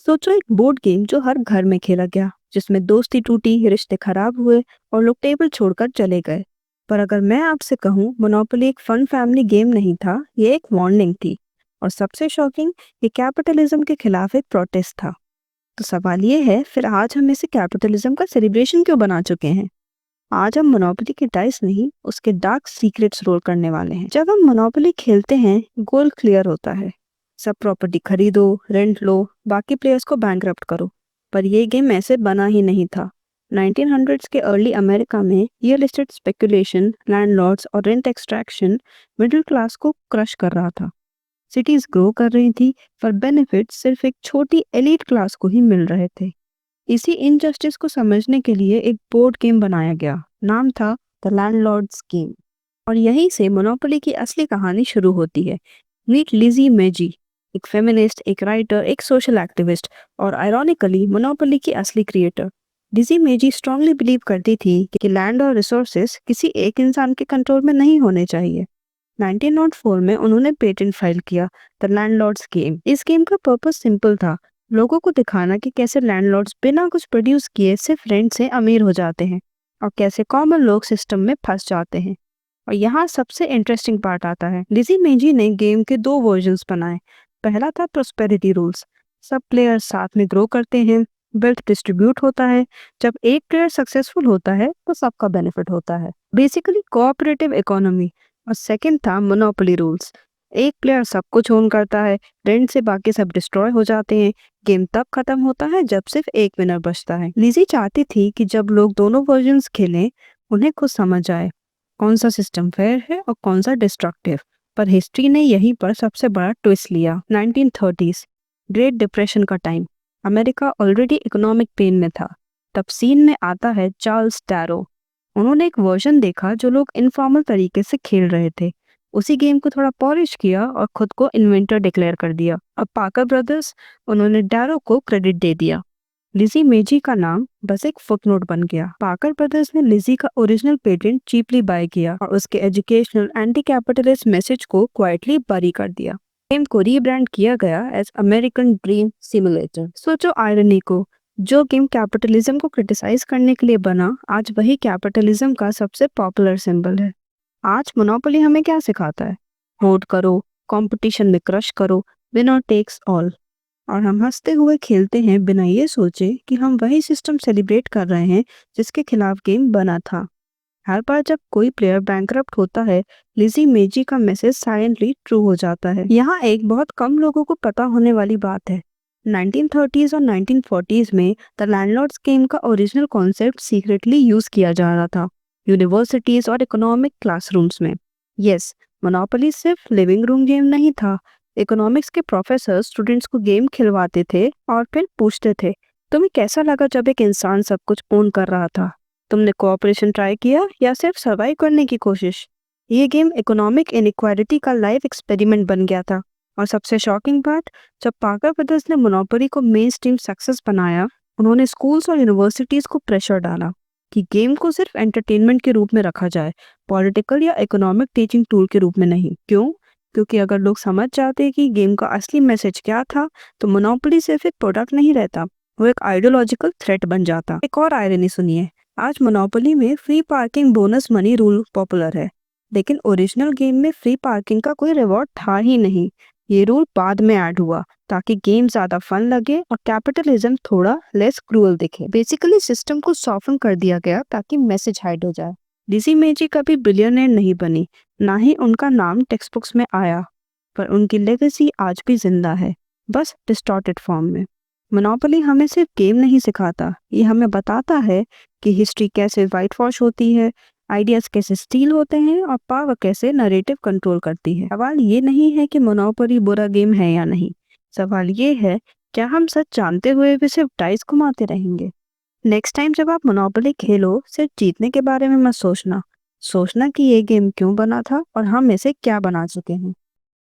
सोचो एक board game जो हर घर में खेला गया, जिसमें दोस्ती टूटी, रिश्ते खराब हुए और लोग टेबल छोड़कर चले गए। पर अगर मैं आपसे कहूँ मोनोपोली एक फन फैमिली गेम नहीं था, ये एक वार्निंग थी। और सबसे शॉकिंग, ये कैपिटलिज्म के खिलाफ एक प्रोटेस्ट था। तो सवाल ये है, फिर आज हम इसे कैपिटलिज्म का सेलिब्रेशन क्यों बना चुके हैं? आज हम मोनोपोली के डाइस नहीं, उसके डार्क सीक्रेट्स रोल करने वाले हैं। जब हम मोनोपोली खेलते हैं, गोल क्लियर होता है। सब प्रॉपर्टी खरीदो, रेंट लो, बाकी प्लेयर्स को बैंकरप्ट करो। पर ये गेम ऐसे बना ही नहीं था। 1900s के अर्ली अमेरिका में रियल एस्टेट स्पेकुलेशन, लैंडलॉर्ड्स और रेंट एक्सट्रैक्शन मिडिल क्लास को क्रश कर रहा था। सिटीज ग्रो कर रही थी, पर बेनिफिट सिर्फ एक छोटी एलीट क्लास को ही मिल रहे थे। इसी इनजस्टिस को समझने के लिए एक बोर्ड गेम बनाया गया। नाम था द लैंडलॉर्ड्स गेम। और यहीं से मोनोपोली की असली कहानी शुरू होती है। मीट लिजी मेजी, एक फेमिनिस्ट, एक राइटर, एक सोशल एक्टिविस्ट और आयरॉनिकली मोनोपोली की असली क्रिएटर। लिजी मेजी स्ट्रांगली बिलीव करती थी कि लैंड और रिसोर्सेस किसी एक इंसान के कंट्रोल में नहीं होने चाहिए। 1904 में उन्होंने पेटेंट फाइल किया, द लैंडलॉर्ड्स गेम। इस गेम का पर्पस सिंपल था, लोगों को दिखाना कि कैसे लैंडलॉर्ड्स बिना कुछ प्रोड्यूस किए सिर्फ रेंट से अमीर हो जाते हैं और कैसे कॉमन लोग सिस्टम में फंस जाते हैं। और यहाँ सबसे इंटरेस्टिंग पार्ट आता है। लिजी मेजी ने गेम के दो वर्जन्स बनाए। पहला था प्रोस्पेरिटी रूल्स, सब प्लेयर्स साथ में ग्रो करते हैं, वेल्थ डिस्ट्रीब्यूट होता है। जब एक प्लेयर सक्सेसफुल होता है तो सबका बेनिफिट होता है, बेसिकली कोऑपरेटिव इकोनॉमी। और सेकंड था मोनोपोली रूल्स, एक प्लेयर सब कुछ ओन करता है, रेंट से बाकी सब डिस्ट्रॉय हो जाते हैं। गेम तब खत्म होता है जब सिर्फ एक विनर बचता है। लिजी चाहती थी कि जब लोग दोनों वर्जन्स खेलें, उन्हें खुद समझ आए कौन सा सिस्टम फेयर है और कौन सा डिस्ट्रक्टिव। पर हिस्ट्री ने यहीं पर सबसे बड़ा ट्विस्ट लिया। 1930s, ग्रेट डिप्रेशन का time. America already economic pain में था। तब सीन में आता है चार्ल्स टैरो। उन्होंने एक वर्जन देखा जो लोग इनफॉर्मल तरीके से खेल रहे थे। उसी गेम को थोड़ा पॉलिश किया और खुद को इन्वेंटर डिक्लेयर कर दिया। अब पाकर ब्रदर्स, उन्होंने टैरो को क्रेडिट दे दिया। लिजी मेजी का नाम बस एक फुटनोट बन गया। पाकर ब्रदर्स ने लिजी का ओरिजिनल पेटेंट चीपली बाय किया और उसके एजुकेशनल एंटी कैपिटलिस्ट मैसेज को क्वाइटली बरी कर दिया। गेम को रीब्रांड किया गया एज अमेरिकन ड्रीम सिमुलेटर। सोचो आयरनी को, जो गेम कैपिटलिज्म को क्रिटिसाइज करने के लिए बना, आज वही कैपिटलिज्म का सबसे पॉपुलर सिंबल है। आज मोनोपोली हमें क्या सिखाता है? होल्ड करो, कंपटीशन में क्रश करो, विनर टेक्स ऑल। और हम हंसते हुए खेलते हैं बिना ये सोचे कि हम वही सिस्टम सेलिब्रेट कर रहे हैं जिसके खिलाफ गेम बना था। हर बार जब कोई प्लेयर बैंकरप्ट होता है, लिजी मेजी का मैसेज साइलेंटली ट्रू हो जाता है। यहाँ एक बहुत कम लोगों को पता होने वाली बात है। 1930s और 1940s में द लैंडलॉर्ड्स गेम का ओरिजिनल कॉन्सेप्ट सीक्रेटली यूज किया जा रहा था यूनिवर्सिटीज और इकोनॉमिक क्लासरूम्स में। यस, मोनोपोली सिर्फ लिविंग रूम गेम नहीं था। इकोनॉमिक्स के प्रोफेसर स्टूडेंट्स को गेम खिलवाते थे और फिर पूछते थे, तुम्हें कैसा लगा जब एक इंसान सब कुछ ओन कर रहा था? तुमने कोऑपरेशन ट्राई किया या सिर्फ सर्वाइव करने की कोशिश? ये गेम इकोनॉमिक इनइक्वालिटी का लाइव एक्सपेरिमेंट बन गया था। और सबसे शॉकिंग बात, जब पाकर ब्रदर्स ने मोनोपोली को मेन स्ट्रीम सक्सेस बनाया, उन्होंने स्कूल्स और यूनिवर्सिटीज को प्रेशर डाला कि गेम को सिर्फ एंटरटेनमेंट के रूप में रखा जाए, पॉलिटिकल या इकोनॉमिक टीचिंग टूल के रूप में नहीं। क्यों? क्योंकि अगर लोग समझ जाते कि गेम का असली मैसेज क्या था, तो मोनोपोली सिर्फ एक प्रोडक्ट नहीं रहता, वो एक आइडियोलॉजिकल थ्रेट बन जाता। एक और आयरनी सुनिए, आज मोनोपोली में free parking bonus money rule popular है, लेकिन ओरिजिनल गेम में फ्री पार्किंग का कोई रिवॉर्ड था ही नहीं। ये रूल बाद में ऐड हुआ ताकि गेम ज्यादा फन लगे और कैपिटलिज्म थोड़ा लेस क्रूअल दिखे। बेसिकली सिस्टम को सॉफ्टन कर दिया गया ताकि मैसेज हाइड हो जाए। लिजी मेजी कभी बिलियनर नहीं बनी, ना ही उनका नाम टेक्स्ट बुक्स में आया, पर उनकी लेगेसी आज भी जिंदा है, बस डिस्टॉर्टेड फॉर्म में। मोनोपोली हमें सिर्फ गेम नहीं सिखाता, ये हमें बताता है कि हिस्ट्री कैसे वाइट वॉश होती है, आइडियाज कैसे स्टील होते हैं और पावर कैसे नरेटिव कंट्रोल करती है। सवाल ये नहीं है कि मोनोपोली बुरा गेम है या नहीं, सवाल ये है, क्या हम सच जानते हुए भी सिर्फ डाइस घुमाते रहेंगे? नेक्स्ट टाइम जब आप मोनोपोली खेलो, सिर्फ जीतने के बारे में मत सोचना, सोचना कि ये गेम क्यों बना था और हम इसे क्या बना चुके हैं।